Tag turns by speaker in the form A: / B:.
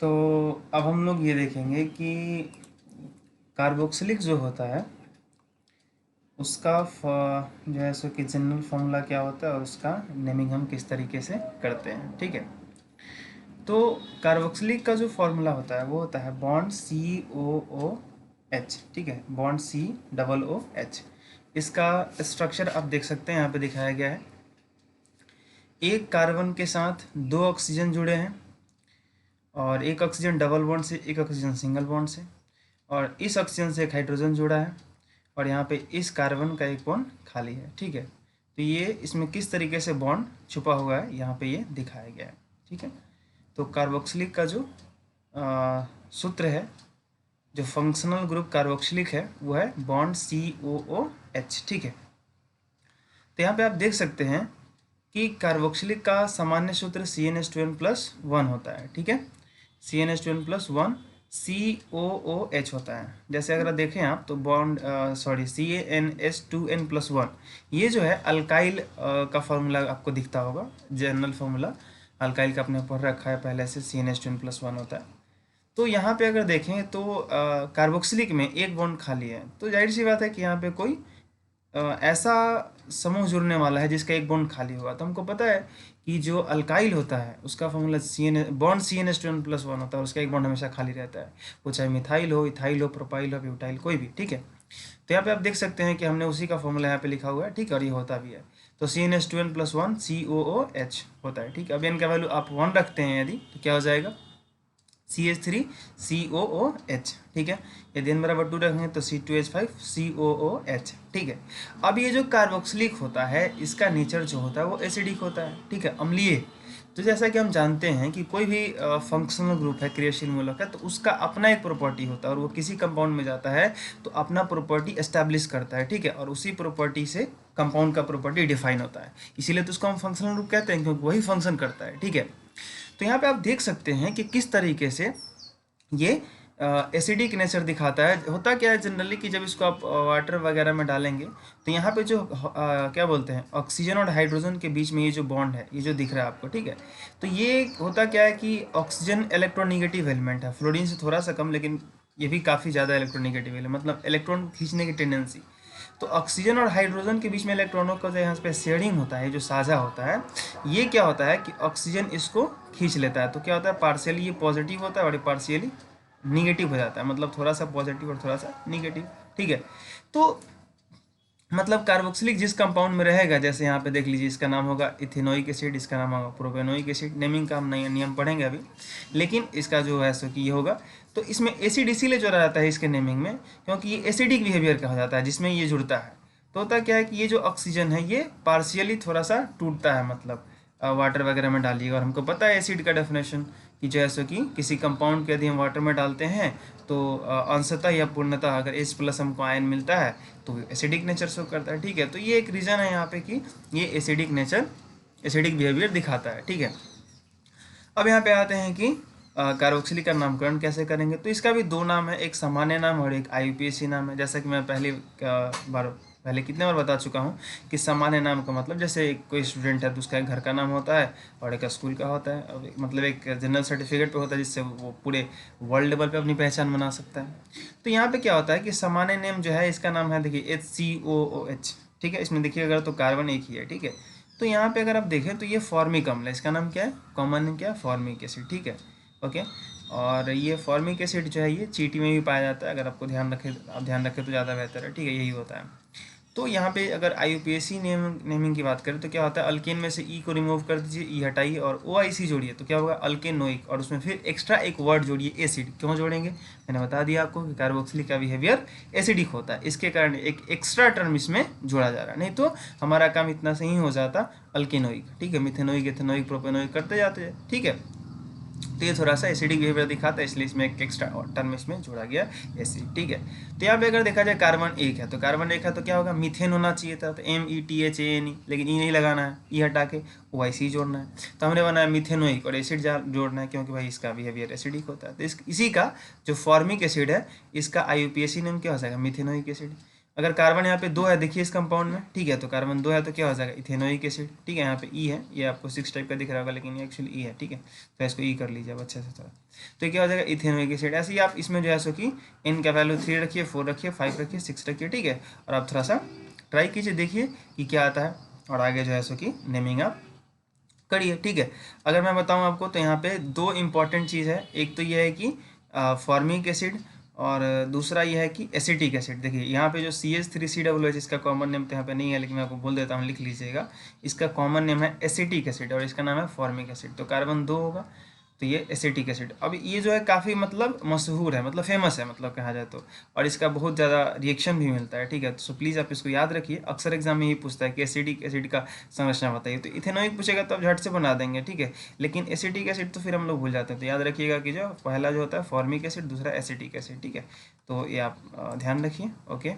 A: तो अब हम लोग ये देखेंगे कि कार्बोक्सिलिक जो होता है उसका जो है सो कि जनरल फॉर्मूला क्या होता है और उसका नेमिंग हम किस तरीके से करते हैं। ठीक है, तो कार्बोक्सिलिक का जो फॉर्मूला होता है वो होता है बॉन्ड COOH। ठीक है, बॉन्ड COOH। इसका स्ट्रक्चर आप देख सकते हैं, यहाँ पे दिखाया गया है। एक कार्बन के साथ दो ऑक्सीजन जुड़े हैं और एक ऑक्सीजन डबल बॉन्ड से, एक ऑक्सीजन सिंगल बॉन्ड से, और इस ऑक्सीजन से एक हाइड्रोजन जुड़ा है और यहाँ पे इस कार्बन का एक बॉन्ड खाली है। ठीक है, तो ये इसमें किस तरीके से बॉन्ड छुपा हुआ है यहाँ पे ये दिखाया गया है। ठीक है, तो कार्बोक्सिलिक का जो सूत्र है, जो फंक्शनल ग्रुप कार्बोक्सिलिक है, वो है बॉन्ड COOH। ठीक है, तो यहाँ पे आप देख सकते हैं कि कार्बोक्सिलिक का सामान्य सूत्र CnH2n+1 होता है। ठीक है, CnH2n+1 COOH होता है। जैसे अगर देखें आप तो बॉन्ड CnH2n+1 ये जो है अल्काइल का फॉर्मूला आपको दिखता होगा, जनरल फॉर्मूला अल्काइल का आपने पढ़ रखा है पहले से, CnH2n+1 होता है। तो यहाँ पे अगर देखें तो कार्बोक्सिलिक में एक बॉन्ड खाली है, तो जाहिर सी बात है कि यहाँ पे कोई ऐसा समूह जुड़ने वाला है जिसका एक बॉन्ड खाली होगा। तो हमको पता है कि जो अल्काइल होता है उसका फॉर्मूला बॉन्ड CnH2n+1 होता है, उसका एक बॉन्ड हमेशा खाली रहता है, वो चाहे मिथाइल हो, इथाइल हो, प्रोपाइल हो, ब्यूटाइल, कोई भी। ठीक है, तो यहाँ पे आप देख सकते हैं कि हमने उसी का फॉर्मूला यहाँ पे लिखा हुआ है। ठीक है, और ये होता भी है, तो CnH2n+1 COOH होता है। ठीक है, अब इनका वैल्यू आप 1 रखते हैं यदि, तो क्या हो जाएगा CH3COOH। ठीक है, यदि n बराबर 2 रखेंगे तो C2H5COOH। ठीक है, अब ये जो कार्बोक्सिलिक होता है इसका नेचर जो होता है वो एसिडिक होता है। ठीक है, अम्लीय। तो जैसा कि हम जानते हैं कि कोई भी फंक्शनल ग्रुप है, क्रियाशील मूलक है, तो उसका अपना एक प्रॉपर्टी होता है और वो किसी कंपाउंड में जाता है तो अपना प्रॉपर्टी एस्टैब्लिश करता है। ठीक है, और उसी प्रॉपर्टी से कंपाउंड का प्रॉपर्टी डिफाइन होता है, इसीलिए तो उसको हम फंक्शनल ग्रुप कहते हैं, क्योंकि वही फंक्शन करता है। ठीक है, तो यहाँ पे आप देख सकते हैं कि किस तरीके से ये एसिडिक नेचर दिखाता है। होता क्या है जनरली कि जब इसको आप वाटर वगैरह में डालेंगे तो यहाँ पे जो क्या बोलते हैं, ऑक्सीजन और हाइड्रोजन के बीच में ये जो बॉन्ड है, ये जो दिख रहा है आपको, ठीक है, तो ये होता क्या है कि ऑक्सीजन इलेक्ट्रोनिगेटिव एलिमेंट है, फ्लोरीन से थोड़ा सा कम, लेकिन ये भी काफ़ी ज़्यादा इलेक्ट्रोनिगेटिव एलिमेंट, मतलब इलेक्ट्रॉन खींचने की टेंडेंसी। तो ऑक्सीजन और हाइड्रोजन के बीच में इलेक्ट्रॉनों का जो यहाँ पे शेयरिंग होता है, जो साझा होता है, ये क्या होता है कि ऑक्सीजन इसको खींच लेता है। तो क्या होता है, पार्शियली ये पॉजिटिव होता है और ये पार्शियली निगेटिव हो जाता है, मतलब थोड़ा सा पॉजिटिव और थोड़ा सा निगेटिव। ठीक है, तो मतलब कार्बोक्सिलिक जिस कंपाउंड में रहेगा, जैसे यहाँ पे देख लीजिए, इसका नाम होगा इथेनोइक एसिड, इसका नाम होगा प्रोपेनोइक एसिड। नेमिंग का हम नया नियम पढ़ेंगे अभी, लेकिन इसका जो है सो कि ये होगा। तो इसमें एसिड इसीलिए जोड़ा जाता है इसके नेमिंग में, क्योंकि ये एसिडिक बिहेवियर कहा जाता है जिसमें ये जुड़ता है। तो होता क्या है कि ये जो ऑक्सीजन है ये पार्शियली थोड़ा सा टूटता है, मतलब वाटर वगैरह में डालिएगा, और हमको पता है एसिड का डेफिनेशन कि जैसे कि किसी कंपाउंड के यदि हम वाटर में डालते हैं तो अंशतः या पूर्णतः अगर H+ हमको आयन मिलता है तो एसिडिक नेचर शो करता है। ठीक है, तो ये एक रीज़न है यहाँ पे कि ये एसिडिक नेचर, एसिडिक बिहेवियर दिखाता है। ठीक है, अब यहाँ पे आते हैं कि कार्बोक्सिलिक का नामकरण कैसे करेंगे। तो इसका भी दो नाम है, एक सामान्य नाम और एक IUPAC नाम है। जैसा कि मैं पहले कितने बार बता चुका हूँ कि सामान्य नाम का मतलब, जैसे कोई स्टूडेंट है तो उसका एक घर का नाम होता है और एक स्कूल का होता है, और मतलब एक जनरल सर्टिफिकेट पे होता है जिससे वो पूरे वर्ल्ड लेवल पे अपनी पहचान बना सकता है। तो यहाँ पे क्या होता है कि सामान्य नेम जो है इसका नाम है, देखिए HCOOH। ठीक है, इसमें देखिए अगर तो कार्बन एक ही है। ठीक है, तो यहाँ पे अगर आप देखें तो ये फॉर्मिक अम्ल है, इसका नाम क्या है, कॉमन क्या, फॉर्मिक एसिड। ठीक है, ओके, और ये फॉर्मिक एसिड जो है ये चींटी में भी पाया जाता है, अगर आपको ध्यान रखें तो ज़्यादा बेहतर है। ठीक है, यही होता है। तो यहाँ पे अगर IUPAC नेमिंग की बात करें तो क्या होता है, अल्केन में से ई को रिमूव कर दीजिए, ई हटाइए और OIC जोड़िए, तो क्या होगा, अल्केनोइक, और उसमें फिर एक्स्ट्रा एक वर्ड जोड़िए, एसिड। क्यों जोड़ेंगे, मैंने बता दिया आपको कि कार्बोक्सिलिक का बिहेवियर एसिडिक होता है, इसके कारण एक एक्स्ट्रा टर्म इसमें जोड़ा जा रहा है, नहीं तो हमारा काम इतना से ही हो जाता अल्केनोइक। ठीक है, मिथेनोइक, एथेनोइक, प्रोपेनोइक करते जाते हैं। ठीक है, तो ये थोड़ा सा एसिडिक बिहेवियर दिखाता है, इसलिए इसमें एक एक्स्ट्रा टर्म इसमें जोड़ा गया एसिड। ठीक है, तो यहाँ पे अगर देखा जाए कार्बन एक है, तो कार्बन एक है तो क्या होगा, मीथेन होना चाहिए था, तो METHANE, लेकिन ई नहीं लगाना है, ई हटा के OIC जोड़ना है, तो हमने बनाया मिथेनोइक, और एसिड जोड़ना है क्योंकि भाई इसका बिहेवियर एसिडिक होता है। तो इसी का जो फॉर्मिक एसिड है इसका IUPAC नेम क्या हो जाएगा, मिथेनोइक एसिड। अगर कार्बन यहाँ पे 2 है, देखिए इस कंपाउंड में, ठीक है, तो कार्बन 2 है तो क्या हो जाएगा, इथेनोइक एसिड, ठीक है। यहाँ पे ई है, ये आपको 6 टाइप का दिख रहा होगा लेकिन ये एक्चुअली ई है, ठीक है। तो इसको ई कर लीजिए अब अच्छे से थोड़ा। तो ये क्या हो जाएगा, इथेनोइक एसिड। ऐसे ही आप इसमें जो है सो कि इन का वैल्यू 3 रखिए, 4 रखिए, 5 रखिए, 6 रखिए, ठीक है। और आप थोड़ा सा ट्राई कीजिए, देखिए कि क्या आता है, और आगे जो है सो कि नेमिंग आप करिए, ठीक है। अगर मैं बताऊं आपको तो यहाँ पे 2 इंपॉर्टेंट चीज़ है, एक तो ये है कि फॉर्मिक एसिड, और दूसरा ये है कि एसिटिक एसिड। देखिए यहाँ पे जो CH3COOH, इसका कॉमन नेम तो यहाँ पे नहीं है लेकिन मैं आपको बोल देता हूँ, लिख लीजिएगा। इसका कॉमन नेम है एसिटिक एसिड और इसका नाम है फॉर्मिक एसिड। तो कार्बन 2 होगा तो ये एसिटिक एसिड। अब ये जो है काफ़ी मतलब मशहूर है, मतलब फेमस है, मतलब कहा जाए तो, और इसका बहुत ज़्यादा रिएक्शन भी मिलता है, ठीक है। तो प्लीज़ आप इसको याद रखिए, अक्सर एग्जाम में यही पूछता है कि एसिडिक एसिड का संरचना बताइए। तो इथेनॉइक पूछेगा तो आप झट से बना देंगे, ठीक है। लेकिन एसिटिक एसिड तो फिर हम लोग भूल जाते हैं। तो याद रखिएगा कि जो पहला जो होता है फॉर्मिक एसिड, दूसरा एसिटिक एसिड, ठीक है। तो ये आप ध्यान रखिए, ओके।